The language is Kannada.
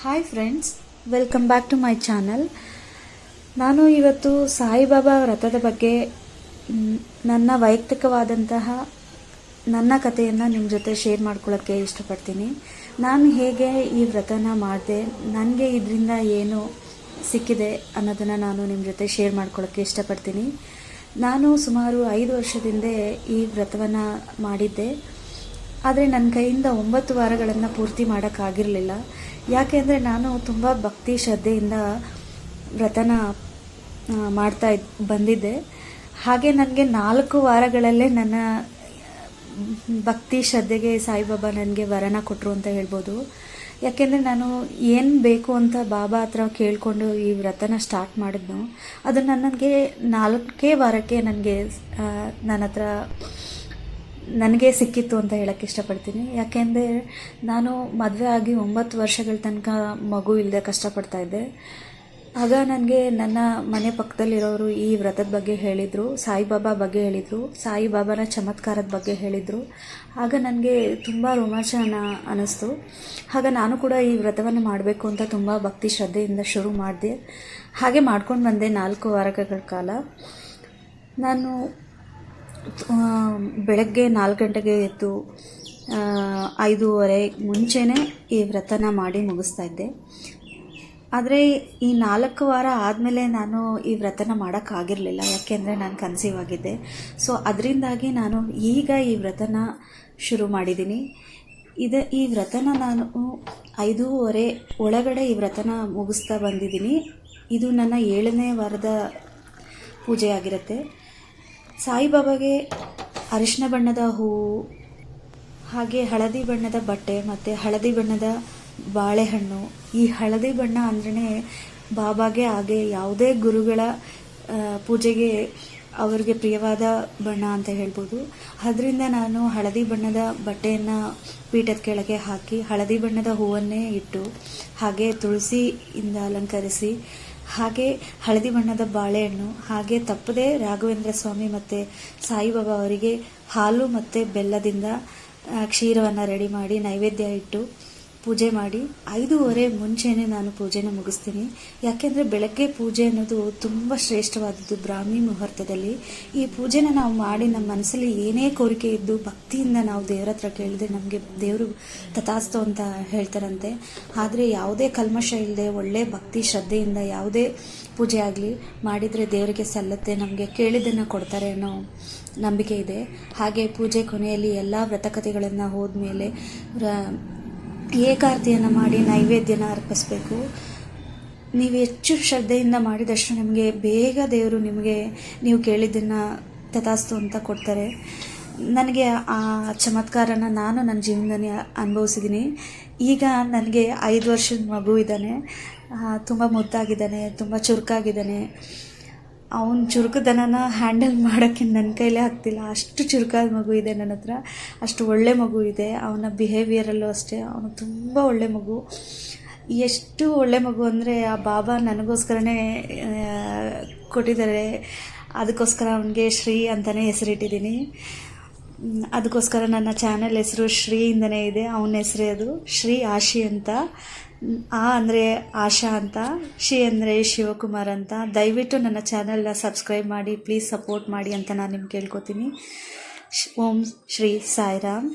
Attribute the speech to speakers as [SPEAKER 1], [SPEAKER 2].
[SPEAKER 1] Hi friends, welcome back to my channel. ನಾನು ಇವತ್ತು ಸಾಯಿಬಾಬಾ ವ್ರತದ ಬಗ್ಗೆ ನನ್ನ ವೈಯಕ್ತಿಕವಾದಂತಹ ನನ್ನ ಕಥೆಯನ್ನು ನಿಮ್ಮ ಜೊತೆ ಶೇರ್ ಮಾಡ್ಕೊಳ್ಳೋಕ್ಕೆ ಇಷ್ಟಪಡ್ತೀನಿ. ನಾನು ಹೇಗೆ ಈ ವ್ರತನ ಮಾಡಿದೆ, ನನಗೆ ಇದರಿಂದ ಏನು ಸಿಕ್ಕಿದೆ ಅನ್ನೋದನ್ನು ನಾನು ನಿಮ್ಮ ಜೊತೆ ಶೇರ್ ಮಾಡ್ಕೊಳ್ಳೋಕ್ಕೆ ಇಷ್ಟಪಡ್ತೀನಿ. ನಾನು ಸುಮಾರು 5 ವರ್ಷದಿಂದ ಈ ವ್ರತವನ್ನು ಮಾಡಿದ್ದೆ. ಆದರೆ ನನ್ನ ಕೈಯಿಂದ 9 ವಾರಗಳನ್ನು ಪೂರ್ತಿ ಮಾಡೋಕ್ಕಾಗಿರಲಿಲ್ಲ. ಯಾಕೆ ಅಂದರೆ ನಾನು ತುಂಬ ಭಕ್ತಿ ಶ್ರದ್ಧೆಯಿಂದ ವ್ರತನ ಮಾಡ್ತಾ ಬಂದಿದ್ದೆ. ಹಾಗೆ ನನಗೆ 4 ವಾರಗಳಲ್ಲೇ ನನ್ನ ಭಕ್ತಿ ಶ್ರದ್ಧೆಗೆ ಸಾಯಿಬಾಬಾ ನನಗೆ ವರನ ಕೊಟ್ಟರು ಅಂತ ಹೇಳ್ಬೋದು. ಯಾಕೆಂದರೆ ನಾನು ಏನು ಬೇಕು ಅಂತ ಬಾಬಾ ಹತ್ರ ಕೇಳಿಕೊಂಡು ಈ ವ್ರತನ ಸ್ಟಾರ್ಟ್ ಮಾಡಿದ್ನು. ಅದು ನನಗೆ 4 ವಾರಕ್ಕೆ ನನಗೆ ಸಿಕ್ಕಿತ್ತು ಅಂತ ಹೇಳೋಕ್ಕೆ ಇಷ್ಟಪಡ್ತೀನಿ. ಯಾಕೆಂದರೆ ನಾನು ಮದುವೆ ಆಗಿ 9 ವರ್ಷಗಳ ತನಕ ಮಗು ಇಲ್ಲದೆ ಕಷ್ಟಪಡ್ತಾಯಿದ್ದೆ. ಆಗ ನನಗೆ ನನ್ನ ಮನೆ ಪಕ್ಕದಲ್ಲಿರೋರು ಈ ವ್ರತದ ಬಗ್ಗೆ ಹೇಳಿದರು, ಸಾಯಿಬಾಬಾ ಬಗ್ಗೆ ಹೇಳಿದರು, ಸಾಯಿಬಾಬಾನ ಚಮತ್ಕಾರದ ಬಗ್ಗೆ ಹೇಳಿದರು. ಆಗ ನನಗೆ ತುಂಬ ರೋಮಾಂಚನ ಅನ್ನಿಸ್ತು. ಆಗ ನಾನು ಕೂಡ ಈ ವ್ರತವನ್ನು ಮಾಡಬೇಕು ಅಂತ ತುಂಬ ಭಕ್ತಿ ಶ್ರದ್ಧೆಯಿಂದ ಶುರು ಮಾಡಿದೆ. ಹಾಗೆ ಮಾಡ್ಕೊಂಡು ಬಂದೆ 4 ವಾರಗಳ ಕಾಲ. ನಾನು ಬೆಳಗ್ಗೆ 4 ಗಂಟೆಗೆ ಎದ್ದು 5:30 ಮುಂಚೆನೇ ಈ ವ್ರತನ ಮಾಡಿ ಮುಗಿಸ್ತಾ ಇದ್ದೆ. ಆದರೆ ಈ 4 ವಾರ ಆದಮೇಲೆ ನಾನು ಈ ವ್ರತನ ಮಾಡೋಕ್ಕಾಗಿರಲಿಲ್ಲ. ಯಾಕೆಂದರೆ ನಾನು ಕನ್ಸೀವ್ ಆಗಿದ್ದೆ. ಸೊ ಅದರಿಂದಾಗಿ ನಾನು ಈಗ ಈ ವ್ರತನ ಶುರು ಮಾಡಿದ್ದೀನಿ. ಈ ವ್ರತನ ನಾನು 5:30 ಒಳಗಡೆ ಈ ವ್ರತನ ಮುಗಿಸ್ತಾ ಬಂದಿದ್ದೀನಿ. ಇದು ನನ್ನ 7ನೇ ವಾರದ ಪೂಜೆ ಆಗಿರುತ್ತೆ. ಸಾಯಿಬಾಬಾಗೆ ಅರಿಶಿನ ಬಣ್ಣದ ಹೂವು, ಹಾಗೆ ಹಳದಿ ಬಣ್ಣದ ಬಟ್ಟೆ ಮತ್ತು ಹಳದಿ ಬಣ್ಣದ ಬಾಳೆಹಣ್ಣು. ಈ ಹಳದಿ ಬಣ್ಣ ಅಂದ್ರೆ ಬಾಬಾಗೆ, ಹಾಗೆ ಯಾವುದೇ ಗುರುಗಳ ಪೂಜೆಗೆ ಅವರಿಗೆ ಪ್ರಿಯವಾದ ಬಣ್ಣ ಅಂತ ಹೇಳ್ಬೋದು. ಅದರಿಂದ ನಾನು ಹಳದಿ ಬಣ್ಣದ ಬಟ್ಟೆಯನ್ನು ಪೀಠದ ಕೆಳಗೆ ಹಾಕಿ ಹಳದಿ ಬಣ್ಣದ ಹೂವನ್ನೇ ಇಟ್ಟು, ಹಾಗೆ ತುಳಸಿಯಿಂದ ಅಲಂಕರಿಸಿ, ಹಾಗೆ ಹಳದಿ ಬಣ್ಣದ ಬಾಳೆಹಣ್ಣು, ಹಾಗೆ ತಪ್ಪದೆ ರಾಘವೇಂದ್ರ ಸ್ವಾಮಿ ಮತ್ತು ಸಾಯಿಬಾಬಾ ಅವರಿಗೆ ಹಾಲು ಮತ್ತು ಬೆಲ್ಲದಿಂದ ಕ್ಷೀರವನ್ನು ರೆಡಿ ಮಾಡಿ ನೈವೇದ್ಯ ಇಟ್ಟು ಪೂಜೆ ಮಾಡಿ 5:30 ಮುಂಚೆನೇ ನಾನು ಪೂಜೆನ ಮುಗಿಸ್ತೀನಿ. ಯಾಕೆಂದರೆ ಬೆಳಗ್ಗೆ ಪೂಜೆ ಅನ್ನೋದು ತುಂಬ ಶ್ರೇಷ್ಠವಾದದ್ದು. ಬ್ರಾಹ್ಮಿ ಮುಹೂರ್ತದಲ್ಲಿ ಈ ಪೂಜೆನ ನಾವು ಮಾಡಿ ನಮ್ಮ ಮನಸ್ಸಲ್ಲಿ ಏನೇ ಕೋರಿಕೆ ಇದ್ದು ಭಕ್ತಿಯಿಂದ ನಾವು ದೇವರ ಹತ್ರ ಕೇಳಿದ್ರೆ ನಮಗೆ ದೇವರು ತಥಾಸ್ತು ಅಂತ ಹೇಳ್ತಾರಂತೆ. ಆದರೆ ಯಾವುದೇ ಕಲ್ಮಶ ಇಲ್ಲದೆ ಒಳ್ಳೆ ಭಕ್ತಿ ಶ್ರದ್ಧೆಯಿಂದ ಯಾವುದೇ ಪೂಜೆ ಆಗಲಿ ಮಾಡಿದರೆ ದೇವರಿಗೆ ಸಲ್ಲತ್ತೆ, ನಮಗೆ ಕೇಳಿದ್ದನ್ನು ಕೊಡ್ತಾರೆ ಅನ್ನೋ ನಂಬಿಕೆ ಇದೆ. ಹಾಗೆ ಪೂಜೆ ಕೊನೆಯಲ್ಲಿ ಎಲ್ಲ ವ್ರತಕಥೆಗಳನ್ನು ಹೋದ್ಮೇಲೆ ಏಕಾರತಿಯನ್ನು ಮಾಡಿ ನೈವೇದ್ಯನ ಅರ್ಪಿಸಬೇಕು. ನೀವು ಹೆಚ್ಚು ಶ್ರದ್ಧೆಯಿಂದ ಮಾಡಿದಷ್ಟು ನಿಮಗೆ ಬೇಗ ದೇವರು ನಿಮಗೆ ನೀವು ಕೇಳಿದ್ದನ್ನು ತಥಾಸ್ತು ಅಂತ ಕೊಡ್ತಾರೆ. ನನಗೆ ಆ ಚಮತ್ಕಾರನ ನಾನು ನನ್ನ ಜೀವನದಲ್ಲಿ ಅನುಭವಿಸಿದ್ದೀನಿ. ಈಗ ನನಗೆ 5 ವರ್ಷದ ಮಗು ಇದ್ದಾನೆ. ತುಂಬ ಮುದ್ದಾಗಿದ್ದಾನೆ, ತುಂಬ ಚುರುಕಾಗಿದ್ದಾನೆ. ಅವನ ಚುರುಕುದನನ ಹ್ಯಾಂಡಲ್ ಮಾಡೋಕ್ಕೆ ನನ್ನ ಕೈಲೇ ಆಗ್ತಿಲ್ಲ. ಅಷ್ಟು ಚುರುಕಾದ ಮಗು ಇದೆ ನನ್ನ ಹತ್ರ, ಅಷ್ಟು ಒಳ್ಳೆ ಮಗು ಇದೆ. ಅವನ ಬಿಹೇವಿಯರಲ್ಲೂ ಅಷ್ಟೇ, ಅವನು ತುಂಬ ಒಳ್ಳೆ ಮಗು. ಎಷ್ಟು ಒಳ್ಳೆ ಮಗು ಅಂದರೆ ಆ ಬಾಬಾ ನನಗೋಸ್ಕರನೇ ಕೊಟ್ಟಿದ್ದಾರೆ. ಅದಕ್ಕೋಸ್ಕರ ಅವನಿಗೆ ಶ್ರೀ ಅಂತಲೇ ಹೆಸರಿಟ್ಟಿದ್ದೀನಿ. ಅದಕ್ಕೋಸ್ಕರ ನನ್ನ ಚಾನೆಲ್ ಹೆಸರು ಶ್ರೀಯಿಂದನೇ ಇದೆ. ಅವನ ಹೆಸರೇ ಅದು, ಶ್ರೀ ಆಶಿ ಅಂತ. ಆ ಅಂದರೆ ಆಶಾ ಅಂತ, ಶಿ ಅಂದರೆ ಶಿವಕುಮಾರ್ ಅಂತ. ದಯವಿಟ್ಟು ನನ್ನ ಚಾನಲ್ನ ಸಬ್ಸ್ಕ್ರೈಬ್ ಮಾಡಿ, ಪ್ಲೀಸ್ ಸಪೋರ್ಟ್ ಮಾಡಿ ಅಂತ ನಾನು ನಿಮ್ಗೆ ಕೇಳ್ಕೊತೀನಿ. ಓಂ ಶ್ರೀ ಸಾಯಿರಾಮ್.